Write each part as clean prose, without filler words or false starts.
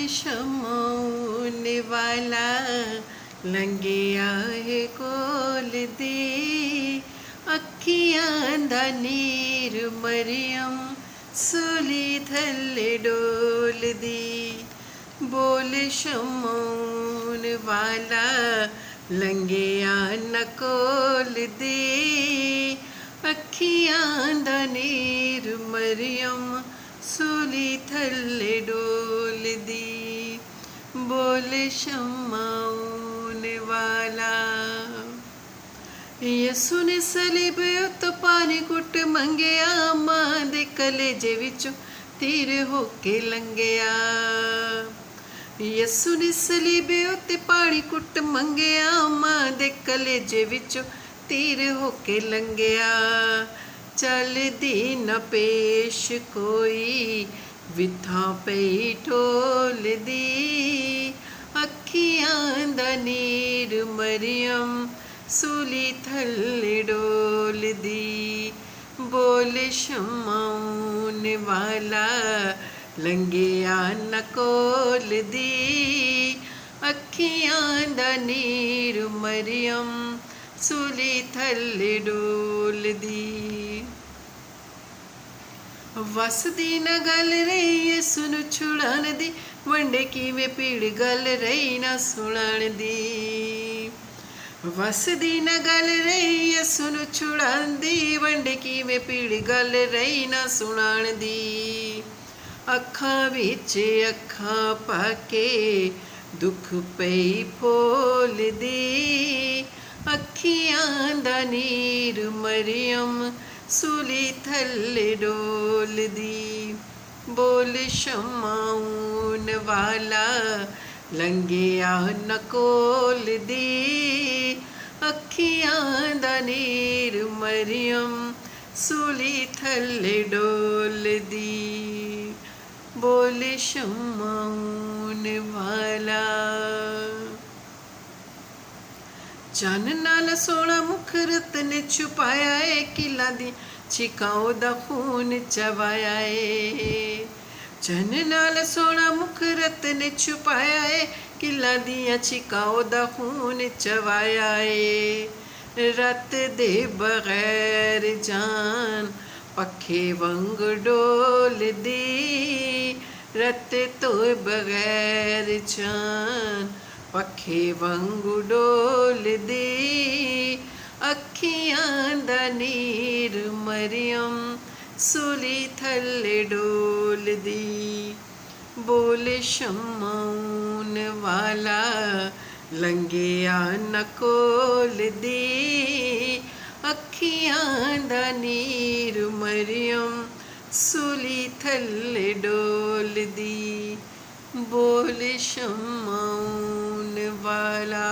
ਸ਼ਮਾਉਣ ਵਾਲਾ ਲੰਘਿਆ ਹੈ ਕੋਲ ਦੀ, ਅੱਖੀਆਂ ਦਾ ਨੀਰ ਮਰੀਮ ਸੂਲੀ ਥੱਲੇ ਡੋਲਦੀ। ਬੋਲ ਸ਼ਮਾਉਣ ਵਾਲਾ ਲੰਘਿਆ ਨਾ ਕੋਲ ਦੀ, ਅੱਖੀਆਂ ਦਾ ਨੀਰ ਮਰੀਮ ਸੂਲੀ ਥੱਲੇ ਡੋਲਦੀ। ਬੋਲ ਸ਼ਮਾਉਣ ਵਾਲਾ। ਯਿਸੂ ਨੇ ਸਲੀਬ ਉੱਤੇ ਪਾਣੀ ਘੁੱਟ ਮੰਗਿਆ, ਮਾਂ ਦੇ ਕਲੇਜੇ ਵਿੱਚੋਂ ਤੀਰ ਹੋ ਕੇ ਲੰਘਿਆ। ਯਿਸੂ ਨੇ ਸਲੀਬ ਉੱਤੇ ਪਾਣੀ ਘੁੱਟ ਮੰਗਿਆ, ਮਾਂ ਦੇ ਕਲੇਜੇ ਵਿੱਚੋਂ ਤੀਰ ਹੋ ਕੇ ਲੰਘਿਆ। ਚੱਲਦੀ ਨਾ ਪੇਸ਼ ਕੋਈ ਵਿਥਾਂ ਪਈ ਢੋਲਦੀ, ਅੱਖੀਆਂ ਦਾ ਨੀਰ ਮਰੀਮ ਸੂਲੀ ਥੱਲੇ ਡੋਲਦੀ। ਬੋਲ ਸ਼ਮਾਉਣ ਵਾਲਾ ਲੰਘਿਆ ਨਾ ਕੋਲ ਦੀ, ਅੱਖੀਆਂ ਦਾ ਨੀਰ ਮਰੀਮ ਸੂਲੀ ਥੱਲੇ ਡੋਲਦੀ। ਵਸਦੀ ਨਾ ਗੱਲ ਰਹੀ ਯਿਸੂ ਨੂੰ ਛੁਡਾਉਣ ਦੀ, ਵੰਡੇ ਕਿਵੇਂ ਪੀੜ ਗੱਲ ਰਹੀ ਨਾ ਸੁਣਨ ਦੀ। ਵਸਦੀ ਨਾ ਗੱਲ ਰਹੀ ਯਿਸੂ ਨੂੰ ਛੁਡਾਉਣ ਦੀ, ਵੰਡੇ ਕਿਵੇਂ ਪੀੜ ਗੱਲ ਰਹੀ ਨਾ ਸੁਣਨ ਦੀ। ਅੱਖਾਂ ਵਿੱਚ ਅੱਖਾਂ ਪਾ ਕੇ ਦੁੱਖ ਪਈ ਫੋਲਦੀ, ਅੱਖੀਆਂ ਦਾ ਨੀਰ ਮਰੀਮ ਸੂਲੀ ਥੱਲੇ ਡੋਲਦੀ। ਬੋਲ ਸ਼ਮਾਉਣ ਵਾਲਾ ਲੰਘਿਆ ਨਾ ਕੋਲ ਦੀ, ਅੱਖੀਆਂ ਦਾ ਨੀਰ ਮਰੀਮ ਸੂਲੀ ਥੱਲੇ ਡੋਲਦੀ। ਬੋਲ ਸ਼ਮਾਉਣ ਵਾਲਾ। ਚੰਨ ਨਾਲ ਸੋਹਣਾ ਮੁਖ ਰਤ ਨੇ ਛੁਪਾਇਆ ਏ, ਕਿਲਾਂ ਦੀ ਛਿਕਾਂ ਉਹਦਾ ਖੂਨ ਚਵਾਇਆ ਏ। ਚੰਨ ਨਾਲ ਸੋਹਣਾ ਮੁਖ ਰਤ ਨੇ ਛੁਪਾਇਆ ਏ, ਕਿਲਾਂ ਦੀਆਂ ਛਿਕਾਂ ਉਹਦਾ ਖੂਨ ਚਵਾਇਆ ਏ। ਰਤ ਦੇ ਬਗੈਰ ਜਾਨ ਪੱਖੇ ਵਾਂਗ ਡੋਲਦੀ, ਰਤ ਤੋਂ ਬਗੈਰ ਜਾਨ ਪੱਖੇ ਵਾਂਗੂ ਡੋਲਦੀ, ਅੱਖੀਆਂ ਦਾ ਨੀਰ ਮਰੀਮ ਸੂਲੀ ਥੱਲੇ ਡੋਲਦੀ। ਬੋਲ ਸ਼ਮਾਉਣ ਵਾਲਾ ਲੰਘਿਆ ਨਾ ਕੋਲ ਦੀ, ਅੱਖੀਆਂ ਦਾ ਨੀਰ ਮਰੀਮ ਸੂਲੀ ਥੱਲੇ ਡੋਲਦੀ। ਬੋਲ ਸ਼ਮਾਉਣ ਵਾਲਾ।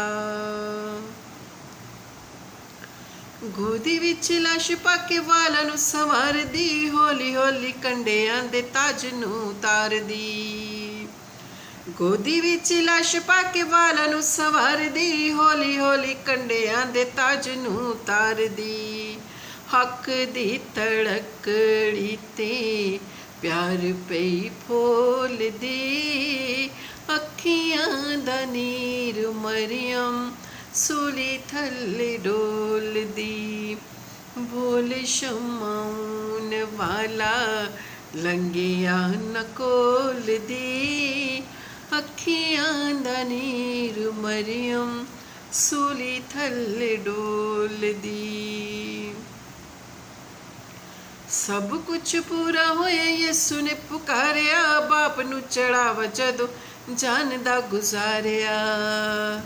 ਗੋਦੀ ਵਿੱਚ ਲਾਸ਼ ਪਾ ਕੇ ਵਾਲਾਂ ਨੂੰ ਸੰਵਾਰਦੀ, ਹੌਲੀ ਹੌਲੀ ਕੰਡਿਆਂ ਦੇ ਤਾਜ ਨੂੰ ਉਤਾਰਦੀ। ਗੋਦੀ ਵਿੱਚ ਲਾਸ਼ ਪਾ ਕੇ ਵਾਲਾਂ ਨੂੰ ਸੰਵਾਰਦੀ, ਹੌਲੀ ਹੌਲੀ ਕੰਡਿਆਂ ਦੇ ਤਾਜ ਨੂੰ ਉਤਾਰਦੀ। ਹੱਕ ਦੀ ਧੜਕੜੀ ਤੇ ਪਿਆਰ ਪਈ ਫੋਲਦੀ, ਅੱਖੀਆਂ ਦਾ ਨੀਰ ਮਰੀਮ ਸੂਲੀ ਥੱਲੇ ਡੋਲਦੀ। ਬੋਲ ਸ਼ਮਾਉਣ ਵਾਲਾ ਲੰਘਿਆ ਨਾ ਕੋਲ ਦੀ, ਅੱਖੀਆਂ ਦਾ ਨੀਰ ਮਰੀਮ ਸੂਲੀ ਥੱਲੇ ਡੋਲਦੀ। ਸਭ ਕੁਛ ਪੂਰਾ ਹੋਇਆ ਯਿਸੂ ਨੇ ਪੁਕਾਰਿਆ, ਬਾਪ ਨੂੰ ਚੜਾਵਾ ਜਦੋਂ ਜਾਨ ਦਾ ਗੁਜ਼ਾਰਿਆ।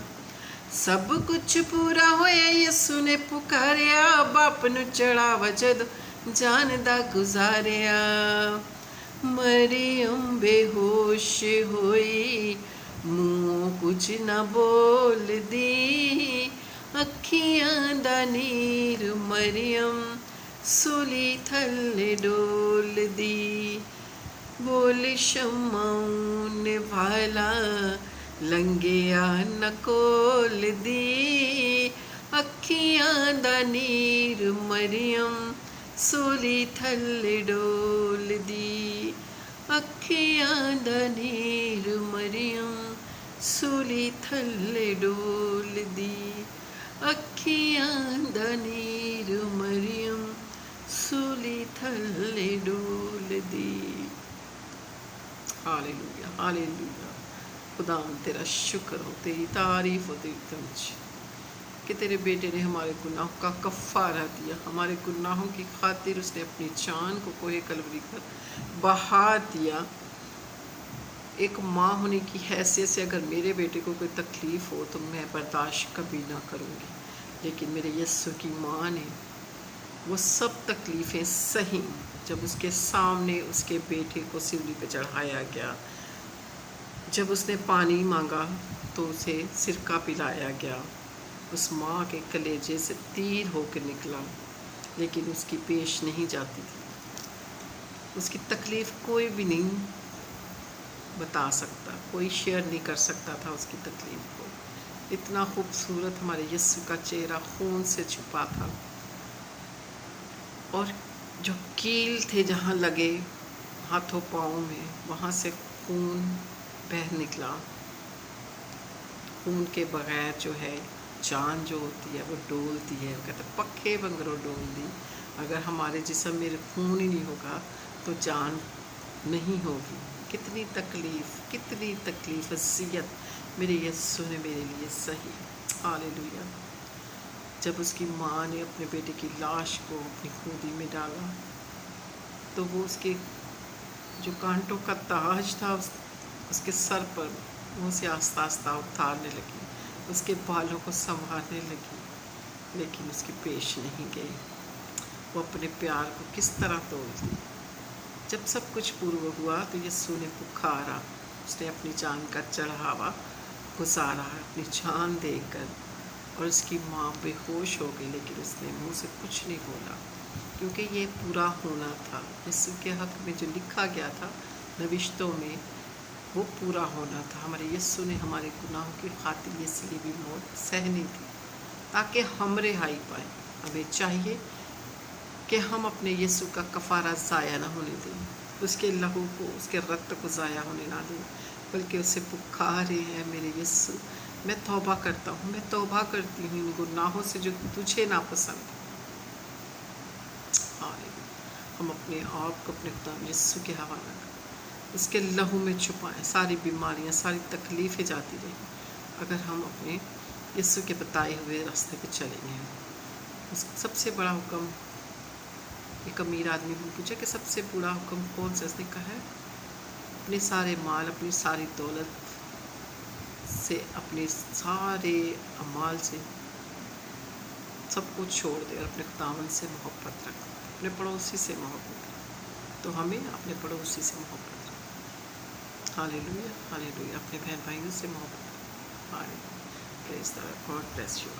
ਸਭ ਕੁਛ ਪੂਰਾ ਹੋਇਆ ਯਿਸੂ ਨੇ ਪੁਕਾਰਿਆ, ਬਾਪ ਨੂੰ ਚੜਾਵਾ ਜਦੋਂ ਜਾਨ ਦਾ ਗੁਜ਼ਾਰਿਆ। ਮਰੀਮ ਬੇਹੋਸ਼ ਹੋਈ, ਮੂੰਹੋਂ ਕੁਝ ਨਾ ਬੋਲਦੀ, ਅੱਖੀਆਂ ਦਾ ਨੀਰ ਮਰੀਮ ਸੂਲੀ ਥੱਲੇ ਡੋਲਦੀ। ਬੋਲ ਸ਼ਮਾਉਣ ਵਾਲਾ ਲੰਘਿਆ ਨਾ ਕੋਲ ਦੀ, ਅੱਖੀਆਂ ਦਾ ਨੀਰ ਮਰੀਮ ਸੂਲੀ ਥੱਲੇ ਡੋਲਦੀ। ਅੱਖੀਆਂ ਦਾ ਨੀਰ ਮਰੀਮ सूली थल्ले डोल दी, अखियां दा नीर मरियम सूली थल्ले डोल दी। Hallelujah hallelujah. खुदा तेरा शुक्र हो, तेरी तारीफ हो, तेरी तमजीद कि तेरे बेटे ने हमारे गुनाहों का कफ़ारा दिया। हमारे गुनाहों की खातिर उसने अपनी जान को कोहे कलवरी पर बहा दिया। एक माँ होने की हैसियत से अगर मेरे बेटे को कोई तकलीफ़ हो तो मैं बर्दाश्त कभी ना करूँगी, लेकिन मेरे यस्सु की माँ ने वो सब तकलीफ़ें सही जब उसके सामने उसके बेटे को सिवली पे चढ़ाया गया। जब उसने पानी मांगा तो उसे सिरका पिलाया गया। उस माँ के कलेजे से तीर होकर निकला, लेकिन उसकी पेश नहीं जाती थी। उसकी तकलीफ़ कोई भी नहीं बता सकता, कोई शेयर नहीं कर सकता था उसकी तकलीफ़ को। इतना खूबसूरत हमारे यस्सु का चेहरा खून से छुपा था, और जो कील थे जहाँ लगे हाथों पाँव में, वहाँ से खून बह निकला। खून के बगैर जो है जान जो होती है वो डोलती है। वो कहते पक्के बंगरों डोल दी। अगर हमारे जिस्म में खून ही नहीं होगा तो जान नहीं होगी। कितनी तकलीफ़ अज़ियत मेरे यस्सु ने मेरे लिए सही। हालेलुया। जब उसकी माँ ने अपने बेटे की लाश को अपनी गोदी में डाला तो वो उसके जो कांटों का ताज था उसके सर पर वो उसे आस्ता आस्ता उतारने लगी, उसके बालों को संवारने लगी, लेकिन उसकी पेश नहीं गई। वो अपने प्यार को किस तरह तोड़ती। जब सब कुछ पूर्व हुआ तो यस्सु ने पुकारा, उसने अपनी जान का चढ़ावा गुजारा अपनी जान देकर, और उसकी माँ बेहोश हो गई, लेकिन उसने मुँह से कुछ नहीं बोला, क्योंकि ये पूरा होना था। यस्सु के हक़ में जो लिखा गया था नविश्तों में वो पूरा होना था। हमारे यस्सु ने हमारे गुनाहों की खातिर ये सलीबी मौत सहनी थी ताकि हम रिहाई पाएँ। हमें चाहिए कि हम अपने यस्सु का कफ़ारा ज़ाया ना होने दें, उसके लहू को, उसके रक्त को ज़ाया होने ना दें, बल्कि उसे पुकारे हैं, मेरे यस्सु मैं तौबा करता हूँ, मैं तौबा करती हूँ इन गुनाहों से जो तुझे नापसंद है। हम अपने आप को अपने खुदा यस्सु के हवाला करें, उसके लहू में छुपाएं। सारी बीमारियां, सारी तकलीफ़ें जाती रहें अगर हम अपने यस्सु के बताए हुए रास्ते पे चलेंगे। सबसे बड़ा हुक्म, एक अमीर आदमी ने पूछा कि सबसे बड़ा हुक्म कौन सा? उसने कहा है अपने सारे माल, अपनी सारी दौलत से, अपने सारे अमाल से सब कुछ छोड़ दे और अपने खुदावंद से मोहब्बत रख, अपने पड़ोसी से मोहब्बत रख। तो हमें अपने पड़ोसी से मोहब्बत रख। Hallelujah hallelujah. अपने बहन भाइयों से मोहब्बत। Hallelujah. Praise the Lord. God bless you.